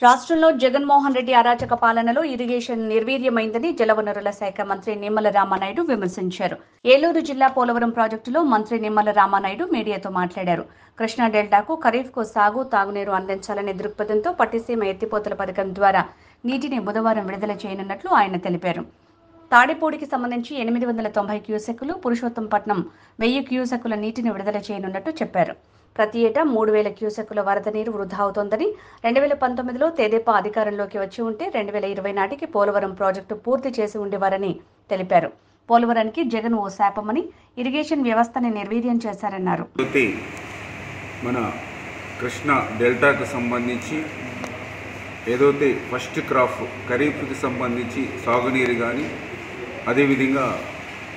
రాష్ట్రంలో జగన్మోహన్ రెడ్డి అరాచక పాలనలో ఇరిగేషన్ నిర్వీర్యమైందని జలవనరుల శాఖ మంత్రి నిమ్మల రామానాయుడు విమర్శించారు. ఏలూరు జిల్లా పోలవరం ప్రాజెక్టులో మంత్రి నిమ్మల రామానాయుడు మీడియాతో మాట్లాడారు. కృష్ణా డెల్టాకు ఖరీఫ్కు సాగు, తాగునీరు అందించాలనే దృక్పథంతో పట్టిసీమ ఎత్తిపోతల పథకం ద్వారా నీటిని బుధవారం విడుదల చేయనున్నట్లు ఆయన తెలిపారు. తాడిపూడికి సంబంధించి 890 క్యూసెక్కులు, పురుషోత్తంపట్నం 1000 క్యూసెక్కుల నీటిని విడుదల చేయనున్నట్టు చెప్పారు. ప్రతి ఏటా 3000 క్యూసెక్కుల వరద నీరు వృధా అవుతోందని, 2019లో తెదేపా అధికారంలోకి వచ్చి ఉంటే 2020 నాటికి పోలవరం ప్రాజెక్టు పూర్తి చేసి ఉండేవారని తెలిపారు. పోలవరానికి జగన్ ఓ శాపమని, ఇరిగేషన్ వ్యవస్థని నిర్వీర్యం చేశారన్నారు. మన కృష్ణా డెల్టాకు సంబంధించి ఏదైతే ఫస్ట్ క్రాప్ ఖరీఫ్కి సంబంధించి సాగునీరు కానీ, అదేవిధంగా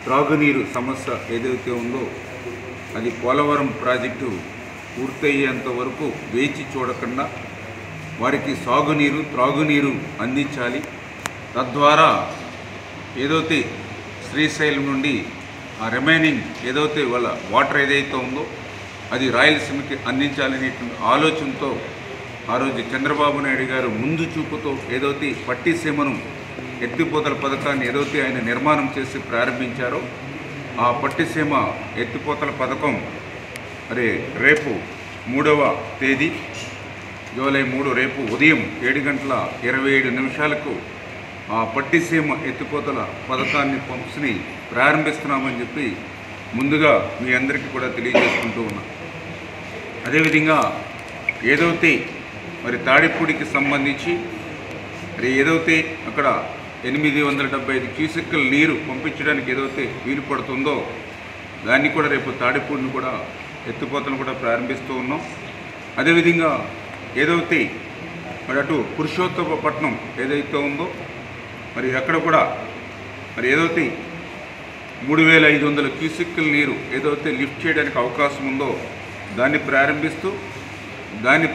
త్రాగునీరు సమస్య ఏదైతే ఉందో అది పోలవరం ప్రాజెక్టు పూర్తయ్యేంత వరకు వేచి చూడకుండా వారికి సాగునీరు, త్రాగునీరు అందించాలి. తద్వారా ఏదైతే శ్రీశైలం నుండి ఆ రిమైనింగ్ ఏదైతే వాళ్ళ వాటర్ ఏదైతే ఉందో అది రాయలసీమకి అందించాలనేటువంటి ఆలోచనతో ఆ రోజు చంద్రబాబు నాయుడు గారు ముందు చూపుతో ఏదైతే పట్టిసీమను ఎత్తిపోతల పథకాన్ని ఏదైతే ఆయన నిర్మాణం చేసి ప్రారంభించారో ఆ పట్టిసీమ ఎత్తిపోతల పథకం మరి రేపు 3వ తేదీ జూలై 3 రేపు ఉదయం 7:27 ఆ పట్టిసీమ ఎత్తిపోతల పథకాన్ని పంప్స్ని ప్రారంభిస్తున్నామని చెప్పి ముందుగా మీ అందరికీ కూడా తెలియజేసుకుంటూ ఉన్నాం. అదేవిధంగా ఏదైతే మరి తాడిపూడికి సంబంధించి మరి ఏదైతే అక్కడ 875 క్యూసెక్కుల నీరు పంపించడానికి ఏదైతే వీలు పడుతుందో దాన్ని కూడా రేపు తాడిపూడిని కూడా ఎత్తిపోతలను కూడా ప్రారంభిస్తూ ఉన్నాం. అదేవిధంగా ఏదైతే మరి అటు పురుషోత్తపట్నం ఏదైతే ఉందో మరి అక్కడ కూడా మరి ఏదైతే 3500 క్యూసెక్కుల నీరు ఏదైతే లిఫ్ట్ చేయడానికి అవకాశం ఉందో దాన్ని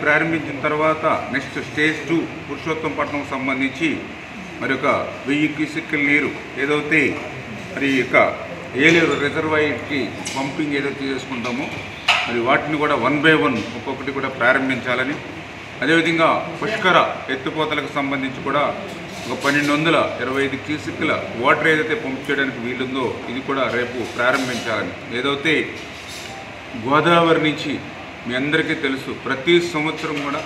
ప్రారంభించిన తర్వాత నెక్స్ట్ స్టేజ్ 2 పురుషోత్తంపట్నం సంబంధించి మరి ఒక 1000 క్యూసెక్కుల నీరు ఏదైతే మరి ఇక ఏలేరు రిజర్వాయర్కి పంపింగ్ ఏదైతే చేసుకుంటామో మరి వాటిని కూడా 1 by 1 ఒక్కొక్కటి కూడా ప్రారంభించాలని, అదేవిధంగా పుష్కర ఎత్తిపోతలకు సంబంధించి కూడా ఒక 1225 క్యూసెక్కుల వాటర్ ఏదైతే పంప్ చేయడానికి వీలుందో ఇది కూడా రేపు ప్రారంభించాలని. ఏదైతే గోదావరి నుంచి మీ అందరికీ తెలుసు ప్రతి సంవత్సరం కూడా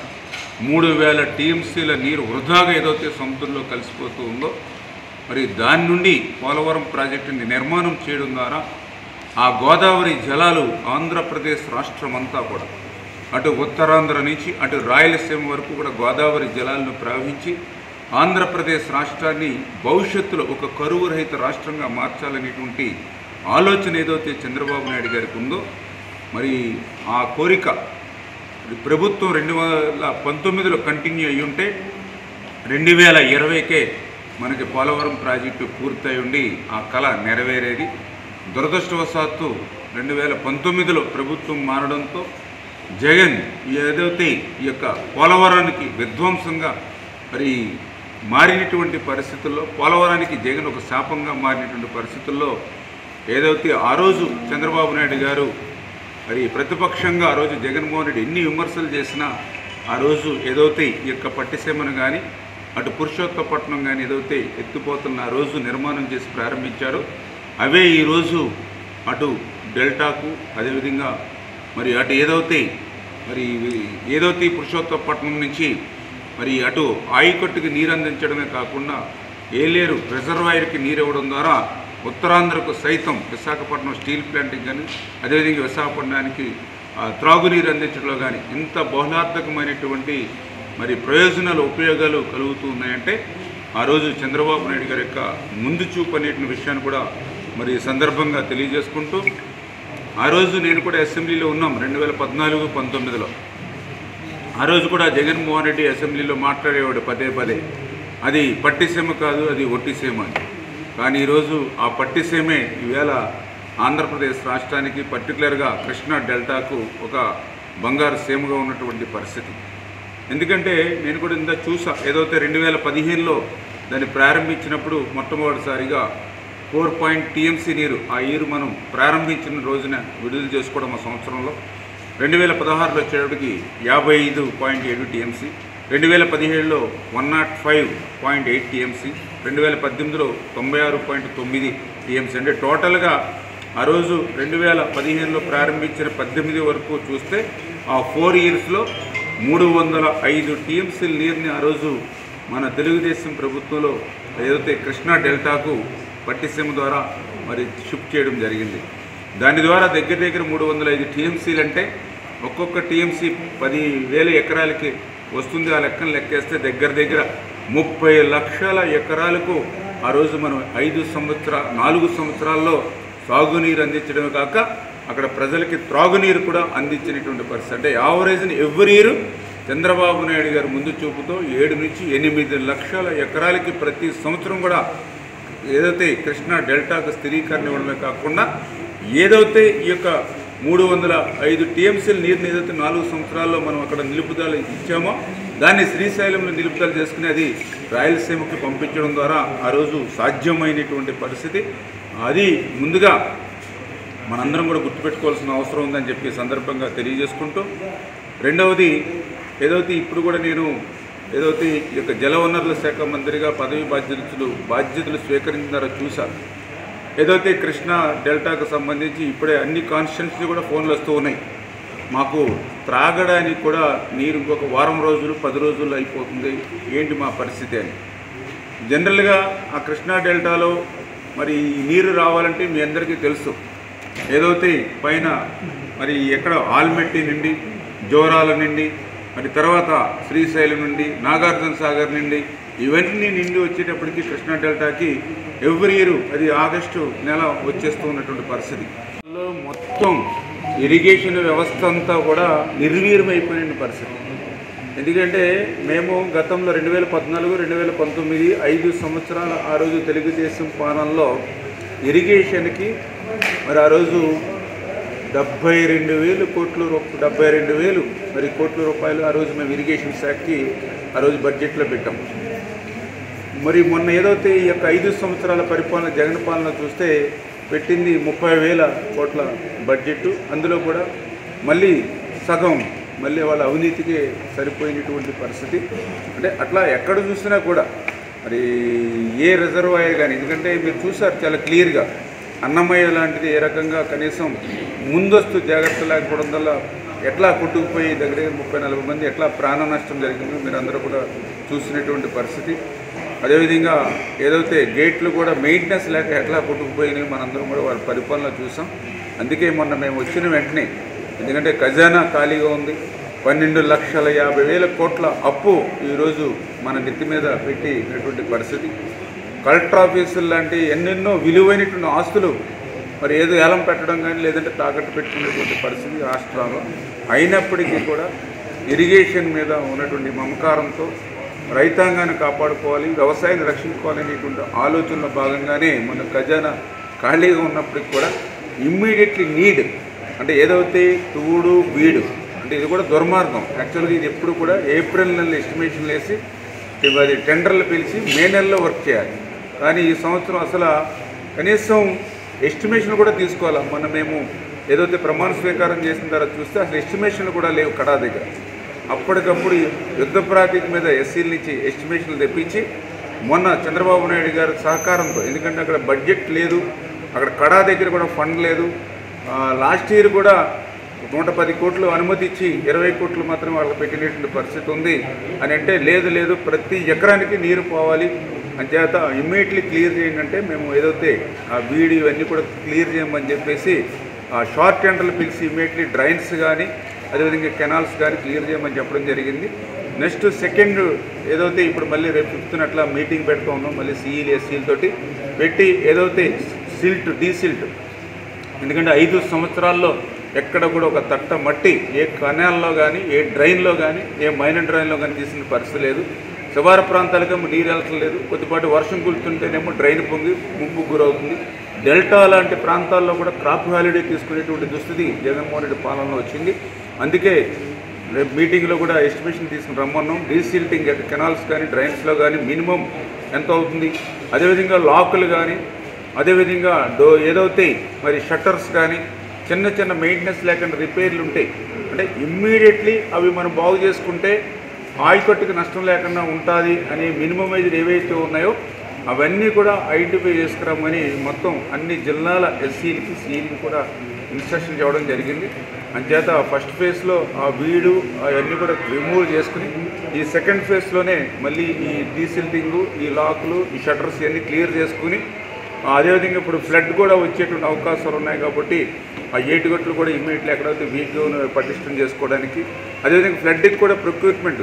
3000 టీఎంసీల నీరు వృధాగా ఏదైతే సముద్రంలో కలిసిపోతూ ఉందో మరి దాని నుండి పోలవరం ప్రాజెక్టుని నిర్మాణం చేయడం ద్వారా ఆ గోదావరి జలాలు ఆంధ్రప్రదేశ్ రాష్ట్రం అంతా కూడా అటు ఉత్తరాంధ్ర నుంచి అటు రాయలసీమ వరకు కూడా గోదావరి జలాలను ప్రవహించి ఆంధ్రప్రదేశ్ రాష్ట్రాన్ని భవిష్యత్తులో ఒక కరువు రహిత రాష్ట్రంగా మార్చాలనేటువంటి ఆలోచన ఏదైతే చంద్రబాబు నాయుడు గారికి ఉందో మరి ఆ కోరిక ప్రభుత్వం 2019లో కంటిన్యూ అయ్యి ఉంటే 2020కే మనకి పోలవరం ప్రాజెక్టు పూర్తయి ఉండి ఆ కళ నెరవేరేది. దురదృష్టవశాత్తు 2019లో ప్రభుత్వం మారడంతో జగన్ ఏదైతే ఈ యొక్క పోలవరానికి విధ్వంసంగా మరి మారినటువంటి పరిస్థితుల్లో, పోలవరానికి జగన్ ఒక శాపంగా మారినటువంటి పరిస్థితుల్లో ఏదైతే ఆ రోజు చంద్రబాబు నాయుడు గారు మరి ప్రతిపక్షంగా ఆ రోజు జగన్మోహన్ రెడ్డి ఎన్ని విమర్శలు చేసినా ఆ రోజు ఏదైతే ఈ యొక్క పట్టిసీమను కానీ అటు పురుషోత్తపట్నం కానీ ఏదైతే ఎత్తిపోతున్న ఆ రోజు నిర్మాణం చేసి ప్రారంభించారో అవే ఈరోజు అటు డెల్టాకు అదేవిధంగా మరి అటు ఏదైతే పురుషోత్తపట్నం నుంచి మరి అటు ఆయకట్టుకి నీరు అందించడమే కాకుండా ఏలేరు రిజర్వాయర్కి నీరు ఇవ్వడం ద్వారా ఉత్తరాంధ్రకు సైతం విశాఖపట్నం స్టీల్ ప్లాంట్కి కానీ అదేవిధంగా విశాఖపట్నానికి త్రాగునీరు అందించడంలో కానీ ఇంత బహుళార్థకమైనటువంటి మరి ప్రయోజనాలు ఉపయోగాలు కలుగుతూ ఉన్నాయంటే ఆ రోజు చంద్రబాబు నాయుడు గారి యొక్క ముందు చూపు అనేటువంటి విషయాన్ని కూడా మరి సందర్భంగా తెలియజేసుకుంటూ ఆ రోజు నేను కూడా అసెంబ్లీలో ఉన్నాం 2014-19లో. ఆ రోజు కూడా జగన్మోహన్ రెడ్డి అసెంబ్లీలో మాట్లాడేవాడు పదే అది పట్టిసీమ కాదు, అది ఒట్టిసీమ అని. కానీ ఈరోజు ఆ పట్టిసీమే ఈవేళ ఆంధ్రప్రదేశ్ రాష్ట్రానికి పర్టికులర్గా కృష్ణా డెల్టాకు ఒక బంగారు సీమగా ఉన్నటువంటి పరిస్థితి. ఎందుకంటే నేను కూడా ఇంత చూసా ఏదైతే 2015లో దాన్ని ప్రారంభించినప్పుడు మొట్టమొదటిసారిగా 4 టీఎంసీ నీరు ఆ ఇయర్ మనం ప్రారంభించిన రోజున విడుదల చేసుకోవడం ఆ సంవత్సరంలో. 2016లో వచ్చేటప్పటికి 55.7 టీఎంసీ, 2017లో 105.8 టీఎంసీ, 2018లో 96.9 టీఎంసీ. అంటే టోటల్గా ఆ రోజు 2015లో ప్రారంభించిన 18 వరకు చూస్తే ఆ 4 ఇయర్స్లో 305 టీఎంసీ నీరుని ఆ రోజు మన తెలుగుదేశం ప్రభుత్వంలో ఏదైతే కృష్ణా డెల్టాకు పట్టిసీమ ద్వారా మరి షిఫ్ట్ చేయడం జరిగింది. దాని ద్వారా దగ్గర దగ్గర 305 టీఎంసీలు అంటే ఒక్కొక్క టీఎంసీ 10,000 ఎకరాలకి వస్తుంది. ఆ లెక్కను లెక్కేస్తే దగ్గర దగ్గర 30 లక్షల ఎకరాలకు ఆ రోజు మనం 4 సంవత్సరాల్లో సాగునీరు అందించడమే కాక అక్కడ ప్రజలకి త్రాగునీరు కూడా అందించినటువంటి పరిస్థితి. అంటే యావరేజ్ని ఎవ్రీ ఇయర్ చంద్రబాబు నాయుడు గారు ముందు చూపుతో 7 నుంచి 8 లక్షల ఎకరాలకి ప్రతి సంవత్సరం కూడా ఏదైతే కృష్ణా డెల్టాకు స్థిరీకరణ ఇవ్వడమే కాకుండా ఏదైతే ఈ యొక్క 305 టీఎంసీల నీరుని ఏదైతే 4 సంవత్సరాల్లో మనం అక్కడ నిలుపుదల ఇచ్చామో దాన్ని శ్రీశైలంలో నిలుపుదల చేసుకుని అది రాయలసీమకి పంపించడం ద్వారా ఆ రోజు సాధ్యమైనటువంటి పరిస్థితి. అది ముందుగా మనందరం కూడా గుర్తుపెట్టుకోవాల్సిన అవసరం ఉందని చెప్పి సందర్భంగా తెలియజేసుకుంటూ, రెండవది ఏదైతే ఇప్పుడు కూడా నేను ఏదైతే ఈ యొక్క జలవనరుల శాఖ మంత్రిగా పదవి బాధ్యతలు స్వీకరించిన ద్వారా చూశాను. ఏదైతే కృష్ణా డెల్టాకు సంబంధించి ఇప్పుడే అన్ని కాన్స్టిట్యున్సీ కూడా ఫోన్లు వస్తూ ఉన్నాయి, మాకు త్రాగడానికి కూడా నీరు ఇంకొక వారం రోజులు 10 రోజుల్లో అయిపోతుంది, ఏంటి మా పరిస్థితి అని. జనరల్గా ఆ కృష్ణా డెల్టాలో మరి నీరు రావాలంటే మీ అందరికీ తెలుసు, ఏదైతే పైన మరి ఎక్కడ ఆల్మెట్టి నుండి జోరాల నుండి మరి తర్వాత శ్రీశైలం నుండి నాగార్జున సాగర్ నుండి ఇవన్నీ నిండి వచ్చేటప్పటికి కృష్ణా డెల్టాకి ఎవ్రీ ఇయర్ అది ఆగస్టు నెల వచ్చేస్తూ ఉన్నటువంటి పరిస్థితి. మొత్తం ఇరిగేషన్ వ్యవస్థ అంతా కూడా నిర్వీర్యమైపోయిన పరిస్థితి. ఎందుకంటే మేము గతంలో 2014, 2019 5 సంవత్సరాల ఆ రోజు తెలుగుదేశం పాలనలో ఇరిగేషన్కి మరి ఆ రోజు 72,000 కోట్ల రూపాయలు ఆ రోజు మేము ఇరిగేషన్ శాఖకి ఆ రోజు బడ్జెట్లో పెట్టాం. మరి మొన్న ఏదైతే ఈ యొక్క 5 సంవత్సరాల పరిపాలన జగన్ పాలన చూస్తే పెట్టింది 30,000 కోట్ల బడ్జెట్. అందులో కూడా మళ్ళీ సగం మళ్ళీ వాళ్ళ అవినీతికి సరిపోయినటువంటి పరిస్థితి. అంటే అట్లా ఎక్కడ చూసినా కూడా మరి ఏ రిజర్వాయర్ కానీ, ఎందుకంటే మీరు చూసారు చాలా క్లియర్గా అన్నమయ్య లాంటిది ఏ రకంగా కనీసం ముందస్తు జాగ్రత్త లేకపోవడం వల్ల ఎట్లా కొట్టుకుపోయి దగ్గర 30-40 మంది ఎట్లా ప్రాణ నష్టం జరిగిందో మీరు అందరూ కూడా చూసినటువంటి పరిస్థితి. అదేవిధంగా ఏదైతే గేట్లు కూడా మెయింటెనెన్స్ లేక ఎట్లా కొట్టుకుపోయినాయి మనందరం కూడా వారి పరిపాలన చూసాం. అందుకే మొన్న మేము వచ్చిన వెంటనే, ఎందుకంటే ఖజానా ఖాళీగా ఉంది, 12,50,000 కోట్ల అప్పు ఈరోజు మన నెత్తి మీద పెట్టినటువంటి పరిస్థితి. కలెక్టర్ ఆఫీసులు లాంటి ఎన్నెన్నో విలువైనటువంటి ఆస్తులు మరి ఏదో ఏలం పెట్టడం కానీ లేదంటే తాకట్టు పెట్టుకునేటువంటి పరిస్థితి రాష్ట్రాల్లో. అయినప్పటికీ కూడా ఇరిగేషన్ మీద ఉన్నటువంటి మమకారంతో రైతాంగాన్ని కాపాడుకోవాలి, వ్యవసాయాన్ని రక్షించుకోవాలనేటువంటి ఆలోచనలో భాగంగానే మన ఖజానా ఖాళీగా ఉన్నప్పటికి కూడా ఇమ్మీడియట్లీ నీడ్ అంటే ఏదైతే తూడు బీడు అంటే ఇది కూడా దుర్మార్గం. యాక్చువల్గా ఇది ఎప్పుడు కూడా ఏప్రిల్ నెలలో ఎస్టిమేషన్లు వేసి అది టెండర్లు పిలిచి మే నెలలో వర్క్ చేయాలి. కానీ ఈ సంవత్సరం అసలు కనీసం ఎస్టిమేషన్ కూడా తీసుకోవాలి. మొన్న మేము ఏదైతే ప్రమాణ స్వీకారం చేసిన తర్వాత చూస్తే అసలు ఎస్టిమేషన్లు కూడా లేవు కడా దగ్గర. అప్పటికప్పుడు యుద్ధ ప్రాతిపదిక మీద ఎస్సీల నుంచి ఎస్టిమేషన్లు తెప్పించి మొన్న చంద్రబాబు నాయుడు గారి సహకారంతో, ఎందుకంటే అక్కడ బడ్జెట్ లేదు, అక్కడ కడా దగ్గర కూడా ఫండ్ లేదు. లాస్ట్ ఇయర్ కూడా 110 కోట్లు అనుమతి ఇచ్చి 20 కోట్లు మాత్రం వాళ్ళకి పెట్టినటువంటి పరిస్థితి ఉంది అని అంటే లేదు ప్రతి ఎకరానికి నీరు పోవాలి అంచేత ఇమ్మీడియట్లీ క్లియర్ చేయండి అంటే మేము ఏదైతే ఆ బీడీ ఇవన్నీ కూడా క్లియర్ చేయమని చెప్పేసి ఆ షార్ట్ టెండర్లు పిలిచి ఇమ్మీడియట్లీ డ్రైన్స్ కానీ అదేవిధంగా కెనాల్స్ కానీ క్లియర్ చేయమని చెప్పడం జరిగింది. నెక్స్ట్ సెకండ్ ఏదైతే ఇప్పుడు మళ్ళీ రేపు 5th అట్లా మీటింగ్ పెడుతూ ఉన్నాం మళ్ళీ సిఈలు ఎస్సీలతోటి పెట్టి ఏదైతే డీసిల్ట్ ఎందుకంటే 5 సంవత్సరాల్లో ఎక్కడ కూడా ఒక తట్ట మట్టి ఏ కెనాల్లో కానీ ఏ డ్రైన్లో కానీ ఏ మైనర్ డ్రైన్లో కానీ తీసిన పరిస్థితి లేదు. శివారు ప్రాంతాలకేమో నీరు వెళ్ళట్లేదు, కొద్దిపాటి వర్షం కులుతుంటేనేమో డ్రైన్ పొంగి ముంపు గురవుతుంది. డెల్టా లాంటి ప్రాంతాల్లో కూడా క్రాప్ హాలిడే తీసుకునేటువంటి దుస్థితి జగన్మోహన్ రెడ్డి పాలనలో వచ్చింది. అందుకే రేపు మీటింగ్లో కూడా ఎస్టిమేషన్ తీసుకుని రమ్మన్నాం. డీసిల్టింగ్ కెనాల్స్ కానీ డ్రైన్స్లో కానీ మినిమం ఎంత అవుతుంది, అదేవిధంగా లాకులు కానీ అదేవిధంగా ఏదైతే మరి షట్టర్స్ కానీ చిన్న మెయింటెనెన్స్ లేకుండా రిపేర్లు ఉంటాయి అంటే ఇమ్మీడియట్లీ అవి మనం బాగు చేసుకుంటే ఆయకట్టుకు నష్టం లేకుండా ఉంటుంది అనే మినిమం వేజ్ ఏవైతే ఉన్నాయో అవన్నీ కూడా ఐడెంటిఫై చేసుకురామని మొత్తం అన్ని జిల్లాల ఎస్సీలకి సీలకి కూడా ఇన్స్ట్రక్షన్ ఇవ్వడం జరిగింది. అంచేత ఫస్ట్ ఫేజ్లో ఆ వీడు అవన్నీ కూడా రిమూవ్ చేసుకుని ఈ సెకండ్ ఫేజ్లోనే మళ్ళీ ఈ డీసిల్టింగు, ఈ లాకులు, ఈ షట్టర్స్ ఇవన్నీ క్లియర్ చేసుకుని అదేవిధంగా ఇప్పుడు ఫ్లడ్ కూడా వచ్చేటువంటి అవకాశాలు ఉన్నాయి కాబట్టి ఆ ఏటుగట్లు కూడా ఇమీడియట్లీ ఎక్కడైతే వీక్గా పటిష్టం చేసుకోవడానికి, అదేవిధంగా ఫ్లడ్కి కూడా ప్రొక్యూర్మెంట్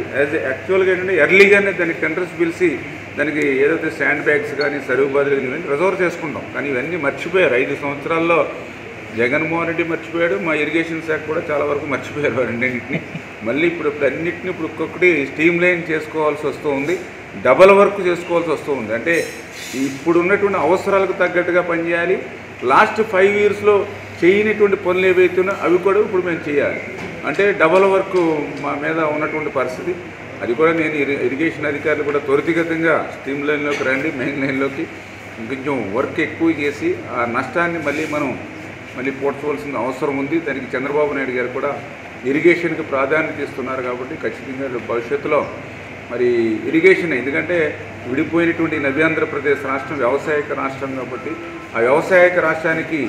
యాక్చువల్గా ఏంటంటే ఎర్లీగానే దానికి టెండర్స్ పిలిచి దానికి ఏదైతే శాండ్ బ్యాగ్స్ కానీ సరువు బదులు ఇవన్నీ రిజర్వ్ చేసుకుంటాం. కానీ ఇవన్నీ మర్చిపోయారు. 5 సంవత్సరాల్లో జగన్మోహన్ రెడ్డి మర్చిపోయాడు, మా ఇరిగేషన్ శాఖ కూడా చాలా వరకు మర్చిపోయారు రెండింటిని. మళ్ళీ ఇప్పుడు అన్నింటినీ ఇప్పుడు ఒక్కొక్కటి స్ట్రీమ్ లైన్ చేసుకోవాల్సి వస్తూ ఉంది, డబల్ వర్క్ చేసుకోవాల్సి వస్తూ ఉంది. అంటే ఇప్పుడు ఉన్నటువంటి అవసరాలకు తగ్గట్టుగా పనిచేయాలి. లాస్ట్ 5 ఇయర్స్లో చేయనటువంటి పనులు ఏవైతున్నా అవి కూడా ఇప్పుడు మేము చేయాలి. అంటే డబల్ వర్క్ మా మీద ఉన్నటువంటి పరిస్థితి. అది కూడా నేను ఇరిగేషన్ అధికారులు కూడా త్వరితగతంగా స్ట్రీమ్ లైన్లోకి రండి, మెయిన్ లైన్లోకి కొంచెం వర్క్ ఎక్కువ చేసి ఆ నష్టాన్ని మళ్ళీ పోడ్చవలసిన అవసరం ఉంది. దానికి చంద్రబాబు నాయుడు గారు కూడా ఇరిగేషన్కి ప్రాధాన్యత ఇస్తున్నారు కాబట్టి ఖచ్చితంగా భవిష్యత్తులో మరి ఇరిగేషన్, ఎందుకంటే విడిపోయినటువంటి నవ్యాంధ్రప్రదేశ్ రాష్ట్రం వ్యవసాయక రాష్ట్రం కాబట్టి ఆ వ్యవసాయక రాష్ట్రానికి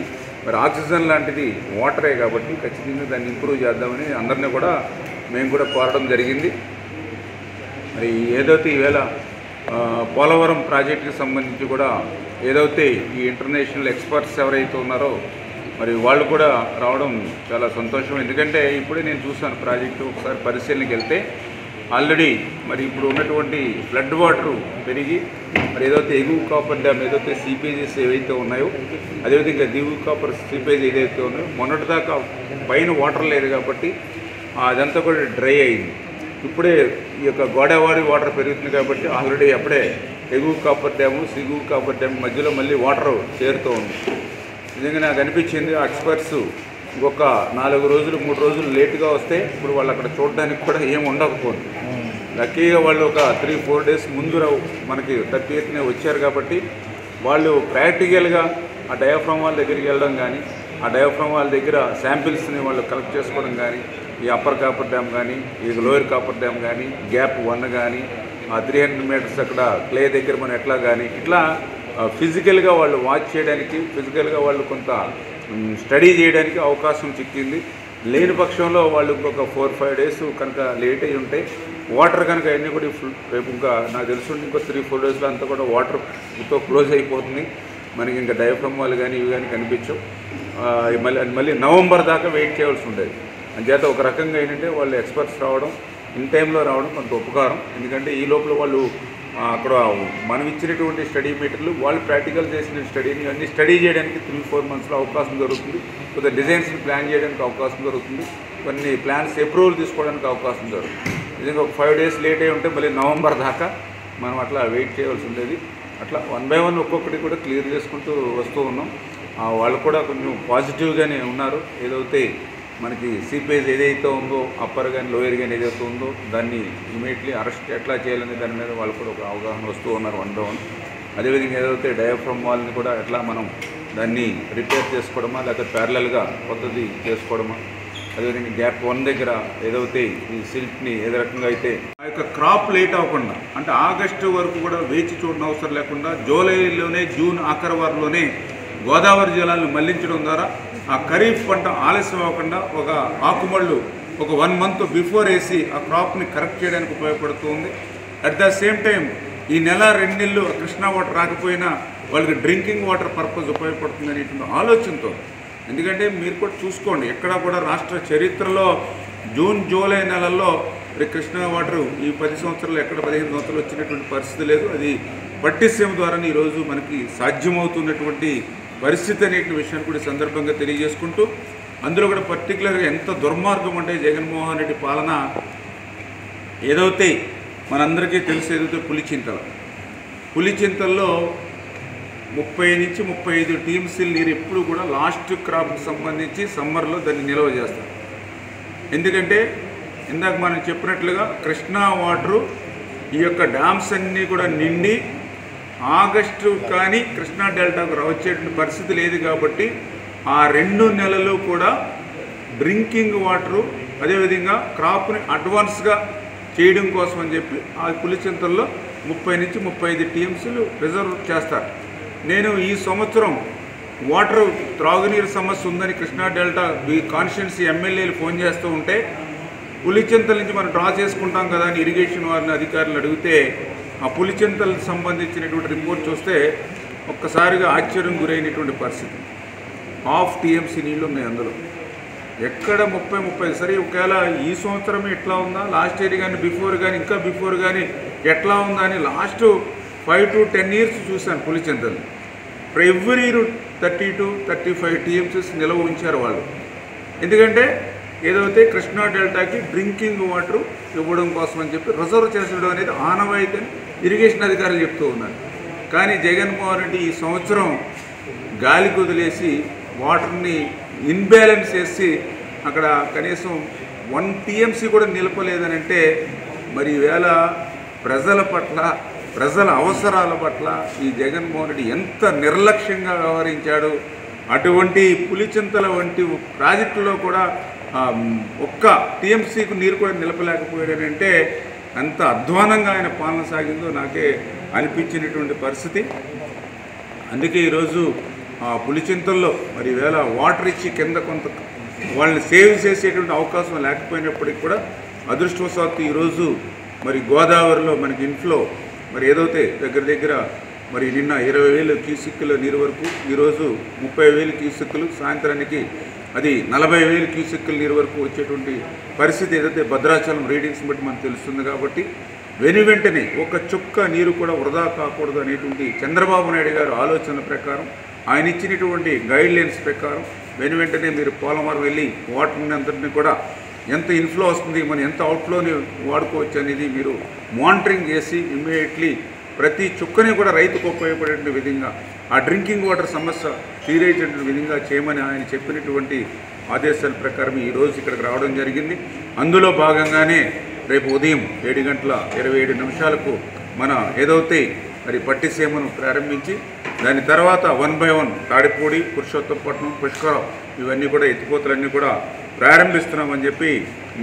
మరి ఆక్సిజన్ లాంటిది వాటరే కాబట్టి ఖచ్చితంగా దాన్ని ఇంప్రూవ్ చేద్దామని అందరినీ కూడా మేము కూడా కోరడం జరిగింది. మరి ఏదైతే ఈవేళ పోలవరం ప్రాజెక్టుకి సంబంధించి కూడా ఏదైతే ఈ ఇంటర్నేషనల్ ఎక్స్పర్ట్స్ ఎవరైతే ఉన్నారో మరి వాళ్ళు కూడా రావడం చాలా సంతోషం. ఎందుకంటే ఇప్పుడే నేను చూసాను ప్రాజెక్టు ఒకసారి పరిశీలనకి వెళ్తే ఆల్రెడీ మరి ఇప్పుడు ఉన్నటువంటి ఫ్లడ్ వాటర్ పెరిగి మరి ఏదైతే ఎగువ కాపర్ డ్యామ్ ఏదైతే సీపేజెస్ ఏవైతే ఉన్నాయో అదేవిధంగా దిగువ కాపర్ సీపేజ్ ఏదైతే ఉన్నాయో మొన్నటిదాకా పైన వాటర్ లేదు కాబట్టి అదంతా కూడా డ్రై అయింది. ఇప్పుడే ఈ యొక్క గోదావరి వాటర్ పెరుగుతుంది కాబట్టి ఆల్రెడీ అప్పుడే ఎగువ కాపర్ డ్యాము దిగువ కాపర్ డ్యామ్ మధ్యలో మళ్ళీ వాటర్ చేరుతూ ఉంది. నిజంగా నాకు అనిపించింది ఆ ఎక్స్పర్ట్స్ ఇంకొక 4 రోజులు 3 రోజులు లేటుగా వస్తే ఇప్పుడు వాళ్ళు అక్కడ చూడడానికి కూడా ఏం ఉండకపోతుంది. లక్కీగా వాళ్ళు ఒక 3-4 డేస్ ముందు మనకి 30th వచ్చారు కాబట్టి వాళ్ళు ప్రాక్టికల్గా ఆ డయాఫ్రామ్ వాళ్ళ దగ్గరికి వెళ్ళడం కానీ ఆ డయాఫ్రామ్ వాళ్ళ దగ్గర శాంపిల్స్ని వాళ్ళు కలెక్ట్ చేసుకోవడం కానీ ఈ అప్పర్ కాపర్ డ్యామ్ కానీ ఈ లోయర్ కాపర్ డ్యామ్ కానీ గ్యాప్ 1 కానీ ఆ 300 మీటర్స్ అక్కడ క్లే దగ్గర మనం ఎట్లా కానీ ఇట్లా ఫిజికల్గా వాళ్ళు వాచ్ చేయడానికి ఫిజికల్గా వాళ్ళు కొంత స్టడీ చేయడానికి అవకాశం చిక్కింది. లేని పక్షంలో వాళ్ళు ఇంకొక 4-5 డేస్ కనుక లేట్ అయ్యి ఉంటే వాటర్ కనుక అన్నీ కూడా రేపు ఇంకా నాకు తెలుసుంటే ఇంకో 3-4 డేస్లో అంతా కూడా వాటర్తో క్లోజ్ అయిపోతుంది. మనకి ఇంకా డయాఫ్రామ్ వాళ్ళు కానీ ఇవి కానీ కనిపించవు. మళ్ళీ నవంబర్ దాకా వెయిట్ చేయవలసి ఉండేది. అంచేత ఒక రకంగా ఏంటంటే వాళ్ళు ఎక్స్పర్ట్స్ రావడం ఇన్ టైంలో రావడం కొంత ఉపకారం. ఎందుకంటే ఈ లోపల వాళ్ళు అక్కడ మనం ఇచ్చినటువంటి స్టడీ మెటీరియల్ వాళ్ళు ప్రాక్టికల్ చేసిన స్టడీని అన్ని స్టడీ చేయడానికి 3-4 మంత్స్లో అవకాశం దొరుకుతుంది. కొద్దిగా డిజైన్స్ని ప్లాన్ చేయడానికి అవకాశం దొరుకుతుంది. కొన్ని ప్లాన్స్ అప్రూవల్ తీసుకోవడానికి అవకాశం దొరుకుతుంది. నిజంగా ఒక 5 డేస్ లేట్ అయి ఉంటే మళ్ళీ నవంబర్ దాకా మనం అట్లా వెయిట్ చేయవలసి ఉండేది. అట్లా 1 by 1 ఒక్కొక్కటి కూడా క్లియర్ చేసుకుంటూ వస్తూ ఉన్నాం. వాళ్ళు కూడా కొంచెం పాజిటివ్గానే ఉన్నారు. ఏదైతే మనకి సీపేజ్ ఏదైతే ఉందో అప్పర్ కానీ లోయర్ కానీ ఏదైతే ఉందో దాన్ని ఇమీడియట్లీ అరెస్ట్ ఎట్లా చేయాలనే దాని మీద వాళ్ళు కూడా ఒక అవగాహన వస్తూ ఉన్నారు 1 by 1. అదేవిధంగా ఏదైతే డయాఫ్రామ్ వాల్ని కూడా ఎట్లా మనం దాన్ని రిపేర్ చేసుకోవడమా లేకపోతే ప్యారలల్గా కొత్తది చేసుకోవడమా, అదేవిధంగా గ్యాప్ 1 దగ్గర ఏదైతే ఈ సిల్ట్ని ఏదో రకంగా అయితే ఆ యొక్క క్రాప్ లేట్ అవ్వకుండా అంటే ఆగస్టు వరకు కూడా వేచి చూడడం అవసరం లేకుండా జూలైలోనే జూన్ ఆఖరి వారంలోనే గోదావరి జలాలను మళ్లించడం ద్వారా ఆ ఖరీఫ్ పంట ఆలస్యం అవ్వకుండా ఒక ఆకుమళ్ళు ఒక 1 month బిఫోర్ వేసి ఆ క్రాప్ని కరెక్ట్ చేయడానికి ఉపయోగపడుతుంది. అట్ ద సేమ్ టైం ఈ నెల 2 నెలలు కృష్ణా వాటర్ రాకపోయినా వాళ్ళకి డ్రింకింగ్ వాటర్ పర్పస్ ఉపయోగపడుతుంది అనేటువంటి ఆలోచనతో. ఎందుకంటే మీరు కూడా చూసుకోండి ఎక్కడా కూడా రాష్ట్ర చరిత్రలో జూన్ జూలై నెలల్లో కృష్ణా వాటర్ ఈ 10 సంవత్సరాలు ఎక్కడ 15 సంవత్సరాలు వచ్చినటువంటి పరిస్థితి లేదు. అది పట్టిసీమ ద్వారానే ఈరోజు మనకి సాధ్యమవుతున్నటువంటి పరిస్థితి అనేటువంటి విషయాన్ని కూడా సందర్భంగా తెలియజేసుకుంటూ అందులో కూడా పర్టికులర్గా ఎంత దుర్మార్గం అంటే జగన్మోహన్ రెడ్డి పాలన ఏదైతే మనందరికీ తెలుసు ఏదైతే పులిచింతల్లో 30 నుంచి 35 టీఎంసీల నీరు ఎప్పుడు కూడా లాస్ట్ క్రాప్కి సంబంధించి సమ్మర్లో దాన్ని నిల్వ చేస్తారు. ఎందుకంటే ఇందాక మనం చెప్పినట్లుగా కృష్ణా వాటరు ఈ యొక్క డ్యామ్స్ అన్నీ కూడా నిండి ఆగస్టు కానీ కృష్ణా డెల్టాకు వచ్చేటువంటి పరిస్థితి లేదు కాబట్టి ఆ 2 నెలలు కూడా డ్రింకింగ్ వాటరు అదేవిధంగా క్రాప్ని అడ్వాన్స్గా చేయడం కోసం అని చెప్పి ఆ పులిచింతల్లో 30 నుంచి 35 టీఎంసీలు రిజర్వ్ చేస్తారు. నేను ఈ సంవత్సరం వాటర్ త్రాగునీరు సమస్య ఉందని కృష్ణా డెల్టా కాన్స్టిట్యున్సీ ఎమ్మెల్యేలు ఫోన్ చేస్తూ ఉంటే పులిచింతల నుంచి మనం డ్రా చేసుకుంటాం కదా అని ఇరిగేషన్ వారిని అధికారులు అడిగితే ఆ పులిచింతలకు సంబంధించినటువంటి రిపోర్ట్ చూస్తే ఒక్కసారిగా ఆశ్చర్యం గురైనటువంటి పరిస్థితి. 1/2 టీఎంసీ నీళ్ళు ఉన్నాయి అందులో. ఎక్కడ 30 సరే ఒకవేళ ఈ సంవత్సరమే ఎట్లా ఉందా, లాస్ట్ ఇయర్ కానీ బిఫోర్ కానీ ఇంకా బిఫోర్ కానీ ఎట్లా ఉందా అని లాస్ట్ 5 to 10 years చూశాను Pulichintala. Every year 30 to 35 TMCs నిల్వ ఉంచారు వాళ్ళు. ఎందుకంటే ఏదైతే కృష్ణా డెల్టాకి డ్రింకింగ్ వాటర్ ఇవ్వడం కోసం అని చెప్పి రిజర్వ్ చేసడం అనేది ఆనవాయితీ ఇరిగేషన్ అధికారులు చెప్తూ ఉన్నారు. కానీ జగన్మోహన్ రెడ్డి ఈ సంవత్సరం గాలికి వదిలేసి వాటర్ని ఇన్బ్యాలెన్స్ చేసి అక్కడ కనీసం 1 టీఎంసీ కూడా నిలపలేదని అంటే మరి ఈవేళ ప్రజల పట్ల ప్రజల అవసరాల పట్ల ఈ జగన్మోహన్ రెడ్డి ఎంత నిర్లక్ష్యంగా వ్యవహరించాడు. అటువంటి పులిచింతల వంటి ప్రాజెక్టులో కూడా 1 టీఎంసీకు నీరు కూడా నిలపలేకపోయాడనంటే అంత అధ్వానంగా ఆయన పాలన సాగిందో నాకే అనిపించినటువంటి పరిస్థితి. అందుకే ఈరోజు పులిచింతల్లో మరి వేళ వాటర్ ఇచ్చి కింద కొంత వాళ్ళని సేవ్ చేసేటువంటి అవకాశం లేకపోయినప్పటికీ కూడా అదృష్టవశాత్తు ఈరోజు మరి గోదావరిలో మనకి ఇన్ఫ్లో మరి ఏదైతే దగ్గర మరి నిన్న 20,000 క్యూసెక్కుల నీరు వరకు, ఈరోజు 30,000 క్యూసెక్కులు, సాయంత్రానికి అది 40,000 క్యూసెక్కుల నీరు వరకు వచ్చేటువంటి పరిస్థితి ఏదైతే భద్రాచలం రీడింగ్స్ బట్టి మనకు తెలుస్తుంది. కాబట్టి వెంటనే 1 చుక్క నీరు కూడా వృధా కాకూడదు అనేటువంటి చంద్రబాబు నాయుడు గారు ఆలోచన ప్రకారం, ఆయన ఇచ్చినటువంటి గైడ్లైన్స్ ప్రకారం వెంటనే మీరు పోలవరం వెళ్ళి వాటర్ని అంతటిని కూడా ఎంత ఇన్ఫ్లో వస్తుంది, మనం ఎంత అవుట్ఫ్లోని వాడుకోవచ్చు అనేది మీరు మానిటరింగ్ చేసి ఇమ్మీడియట్లీ ప్రతి చుక్కని కూడా రైతుకు ఉపయోగపడే విధంగా ఆ డ్రింకింగ్ వాటర్ సమస్య తీరేటువంటి విధంగా చేయమని ఆయన చెప్పినటువంటి ఆదేశాల ప్రకారం ఈరోజు ఇక్కడికి రావడం జరిగింది. అందులో భాగంగానే రేపు ఉదయం 7:27 మన ఏదైతే మరి పట్టిసీమను ప్రారంభించి దాని తర్వాత 1 by 1 తాడిపూడి, పురుషోత్తంపట్నం, పుష్కరం ఇవన్నీ కూడా ఎత్తిపోతలన్నీ కూడా ప్రారంభిస్తున్నామని చెప్పి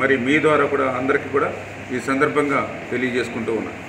మరి మీ ద్వారా కూడా అందరికీ కూడా ఈ సందర్భంగా తెలియజేసుకుంటూ ఉన్నాను.